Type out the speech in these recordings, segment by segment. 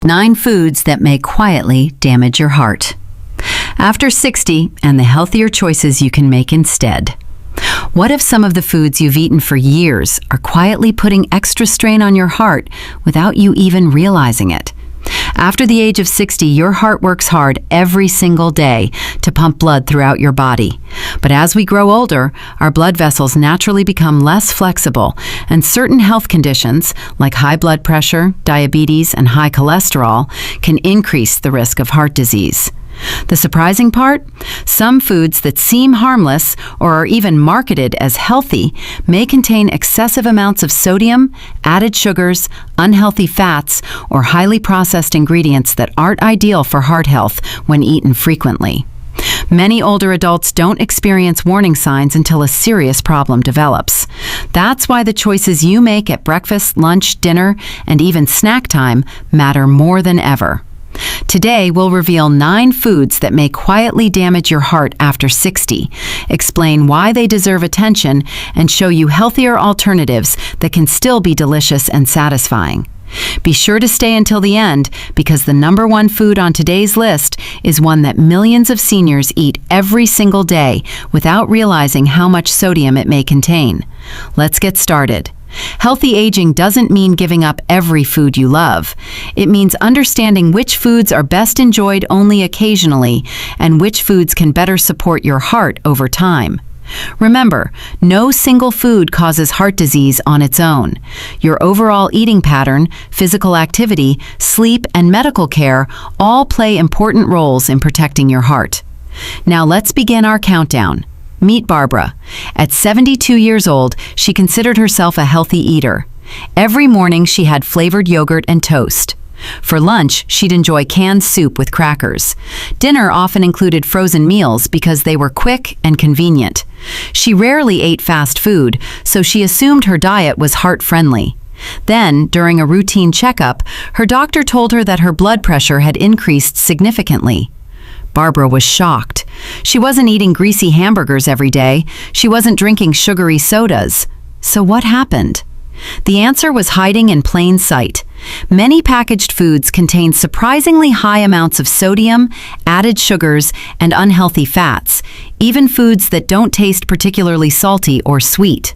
9 foods that may quietly damage your heart. After 60, and the healthier choices you can make instead. What if some of the foods you've eaten for years are quietly putting extra strain on your heart without you even realizing it? After the age of 60, your heart works hard every single day to pump blood throughout your body. But as we grow older, our blood vessels naturally become less flexible, and certain health conditions, like high blood pressure, diabetes, and high cholesterol, can increase the risk of heart disease. The surprising part? Some foods that seem harmless or are even marketed as healthy may contain excessive amounts of sodium, added sugars, unhealthy fats, or highly processed ingredients that aren't ideal for heart health when eaten frequently. Many older adults don't experience warning signs until a serious problem develops. That's why the choices you make at breakfast, lunch, dinner, and even snack time matter more than ever. Today, we'll reveal 9 foods that may quietly damage your heart after 60, explain why they deserve attention, and show you healthier alternatives that can still be delicious and satisfying. Be sure to stay until the end, because the number 1 food on today's list is one that millions of seniors eat every single day without realizing how much sodium it may contain. Let's get started. Healthy aging doesn't mean giving up every food you love. It means understanding which foods are best enjoyed only occasionally and which foods can better support your heart over time. Remember, no single food causes heart disease on its own. Your overall eating pattern, physical activity, sleep, and medical care all play important roles in protecting your heart. Now let's begin our countdown. Meet Barbara. At 72 years old, she considered herself a healthy eater. Every morning she had flavored yogurt and toast. For lunch, she'd enjoy canned soup with crackers. Dinner often included frozen meals because they were quick and convenient. She rarely ate fast food, so she assumed her diet was heart-friendly. Then, during a routine checkup, her doctor told her that her blood pressure had increased significantly. Barbara was shocked. She wasn't eating greasy hamburgers every day. She wasn't drinking sugary sodas. So what happened? The answer was hiding in plain sight. Many packaged foods contain surprisingly high amounts of sodium, added sugars, and unhealthy fats, even foods that don't taste particularly salty or sweet.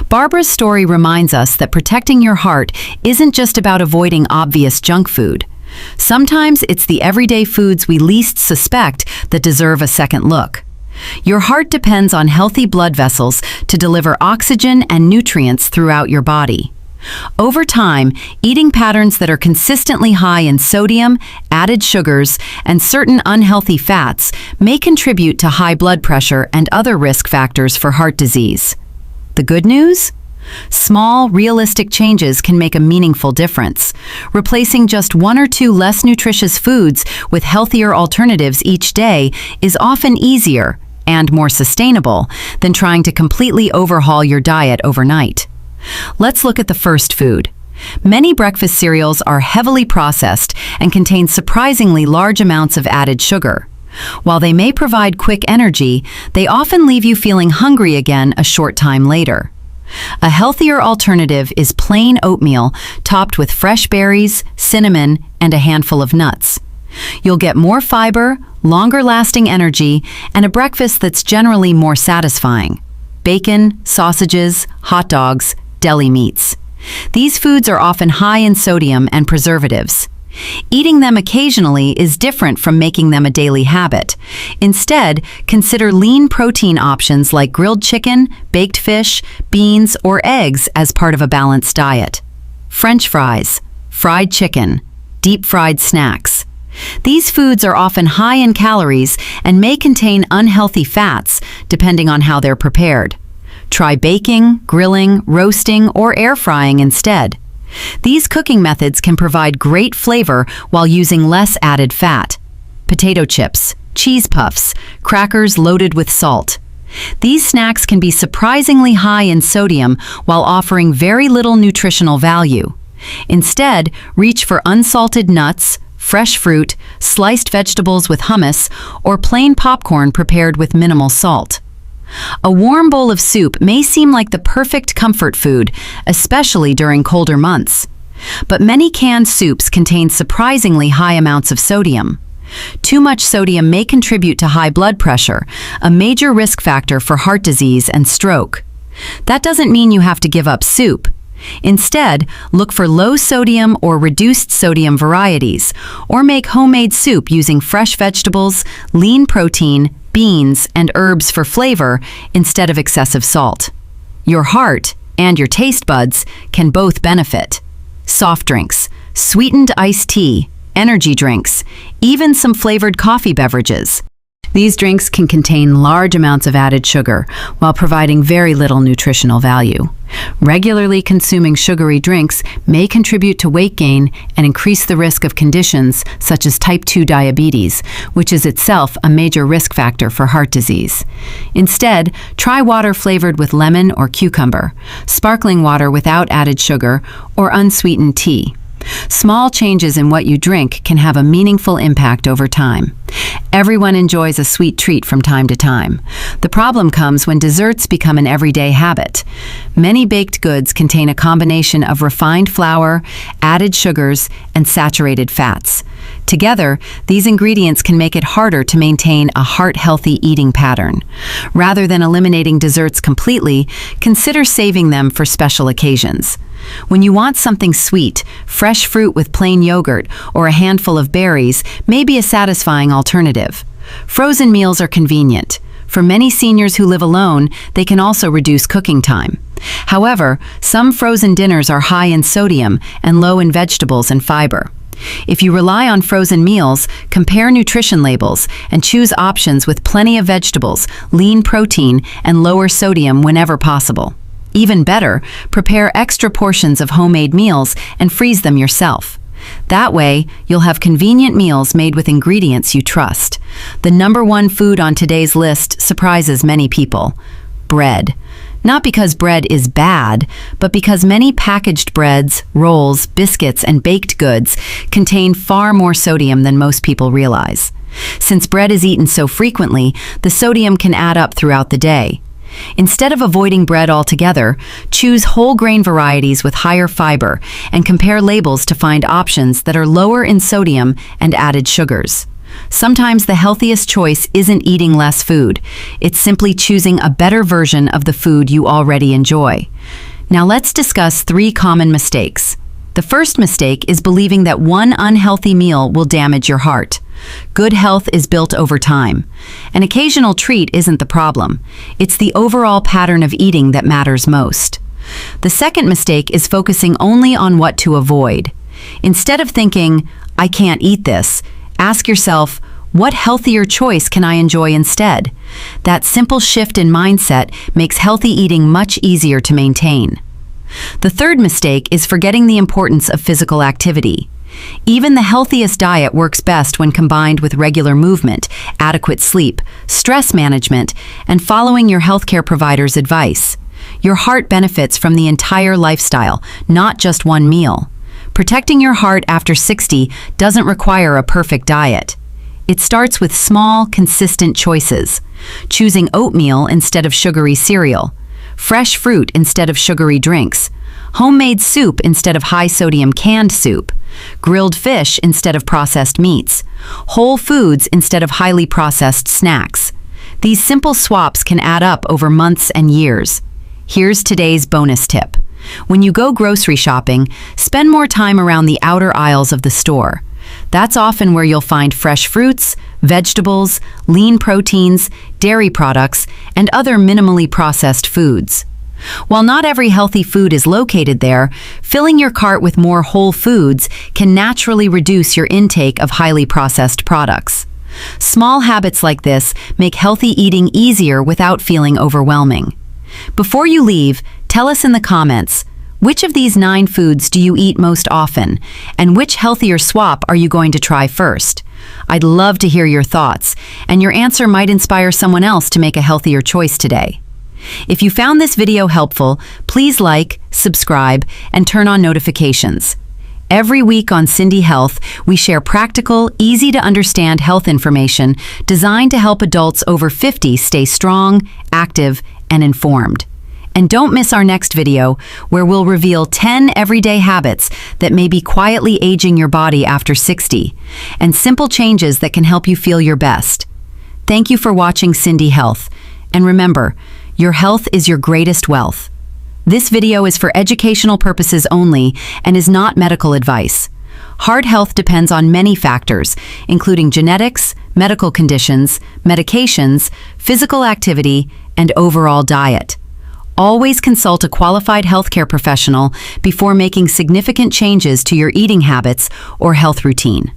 Barbara's story reminds us that protecting your heart isn't just about avoiding obvious junk food. Sometimes it's the everyday foods we least suspect that deserve a second look. Your heart depends on healthy blood vessels to deliver oxygen and nutrients throughout your body. Over time, eating patterns that are consistently high in sodium, added sugars, and certain unhealthy fats may contribute to high blood pressure and other risk factors for heart disease. The good news? Small, realistic changes can make a meaningful difference. Replacing just 1 or 2 less nutritious foods with healthier alternatives each day is often easier and more sustainable than trying to completely overhaul your diet overnight. Let's look at the first food. Many breakfast cereals are heavily processed and contain surprisingly large amounts of added sugar. While they may provide quick energy, they often leave you feeling hungry again a short time later. A healthier alternative is plain oatmeal topped with fresh berries, cinnamon, and a handful of nuts. You'll get more fiber, longer-lasting energy, and a breakfast that's generally more satisfying. Bacon, sausages, hot dogs, deli meats. These foods are often high in sodium and preservatives. Eating them occasionally is different from making them a daily habit. Instead, consider lean protein options like grilled chicken, baked fish, beans, or eggs as part of a balanced diet. French fries, fried chicken, deep-fried snacks. These foods are often high in calories and may contain unhealthy fats, depending on how they're prepared. Try baking, grilling, roasting, or air frying instead. These cooking methods can provide great flavor while using less added fat. Potato chips, cheese puffs, crackers loaded with salt. These snacks can be surprisingly high in sodium while offering very little nutritional value. Instead, reach for unsalted nuts, fresh fruit, sliced vegetables with hummus, or plain popcorn prepared with minimal salt. A warm bowl of soup may seem like the perfect comfort food, especially during colder months. But many canned soups contain surprisingly high amounts of sodium. Too much sodium may contribute to high blood pressure, a major risk factor for heart disease and stroke. That doesn't mean you have to give up soup. Instead, look for low sodium or reduced sodium varieties, or make homemade soup using fresh vegetables, lean protein, beans, and herbs for flavor instead of excessive salt. Your heart and your taste buds can both benefit. Soft drinks, sweetened iced tea, energy drinks, even some flavored coffee beverages. These drinks can contain large amounts of added sugar while providing very little nutritional value. Regularly consuming sugary drinks may contribute to weight gain and increase the risk of conditions such as type 2 diabetes, which is itself a major risk factor for heart disease. Instead, try water flavored with lemon or cucumber, sparkling water without added sugar, or unsweetened tea. Small changes in what you drink can have a meaningful impact over time. Everyone enjoys a sweet treat from time to time. The problem comes when desserts become an everyday habit. Many baked goods contain a combination of refined flour, added sugars, and saturated fats. Together, these ingredients can make it harder to maintain a heart-healthy eating pattern. Rather than eliminating desserts completely, consider saving them for special occasions. When you want something sweet, fresh fruit with plain yogurt or a handful of berries may be a satisfying alternative. Frozen meals are convenient. For many seniors who live alone, they can also reduce cooking time. However, some frozen dinners are high in sodium and low in vegetables and fiber. If you rely on frozen meals, compare nutrition labels and choose options with plenty of vegetables, lean protein, and lower sodium whenever possible. Even better, prepare extra portions of homemade meals and freeze them yourself. That way, you'll have convenient meals made with ingredients you trust. The #1 food on today's list surprises many people: bread. Not because bread is bad, but because many packaged breads, rolls, biscuits, and baked goods contain far more sodium than most people realize. Since bread is eaten so frequently, the sodium can add up throughout the day. Instead of avoiding bread altogether, choose whole grain varieties with higher fiber and compare labels to find options that are lower in sodium and added sugars. Sometimes the healthiest choice isn't eating less food. It's simply choosing a better version of the food you already enjoy. Now let's discuss 3 common mistakes. The first mistake is believing that one unhealthy meal will damage your heart. Good health is built over time. An occasional treat isn't the problem. It's the overall pattern of eating that matters most. The second mistake is focusing only on what to avoid. Instead of thinking, "I can't eat this," ask yourself, what healthier choice can I enjoy instead? That simple shift in mindset makes healthy eating much easier to maintain. The third mistake is forgetting the importance of physical activity. Even the healthiest diet works best when combined with regular movement, adequate sleep, stress management, and following your healthcare provider's advice. Your heart benefits from the entire lifestyle, not just one meal. Protecting your heart after 60 doesn't require a perfect diet. It starts with small, consistent choices. Choosing oatmeal instead of sugary cereal, fresh fruit instead of sugary drinks, homemade soup instead of high-sodium canned soup, grilled fish instead of processed meats, whole foods instead of highly processed snacks. These simple swaps can add up over months and years. Here's today's bonus tip. When you go grocery shopping, spend more time around the outer aisles of the store. That's often where you'll find fresh fruits, vegetables, lean proteins, dairy products, and other minimally processed foods. While not every healthy food is located there, filling your cart with more whole foods can naturally reduce your intake of highly processed products. Small habits like this make healthy eating easier without feeling overwhelming. Before you leave, tell us in the comments, which of these 9 foods do you eat most often, and which healthier swap are you going to try first? I'd love to hear your thoughts, and your answer might inspire someone else to make a healthier choice today. If you found this video helpful, please like, subscribe, and turn on notifications. Every week on Cindy Health, we share practical, easy-to-understand health information designed to help adults over 50 stay strong, active, and informed. And don't miss our next video, where we'll reveal 10 everyday habits that may be quietly aging your body after 60, and simple changes that can help you feel your best. Thank you for watching Cindy Health, and remember, your health is your greatest wealth. This video is for educational purposes only and is not medical advice. Heart health depends on many factors, including genetics, medical conditions, medications, physical activity, and overall diet. Always consult a qualified healthcare professional before making significant changes to your eating habits or health routine.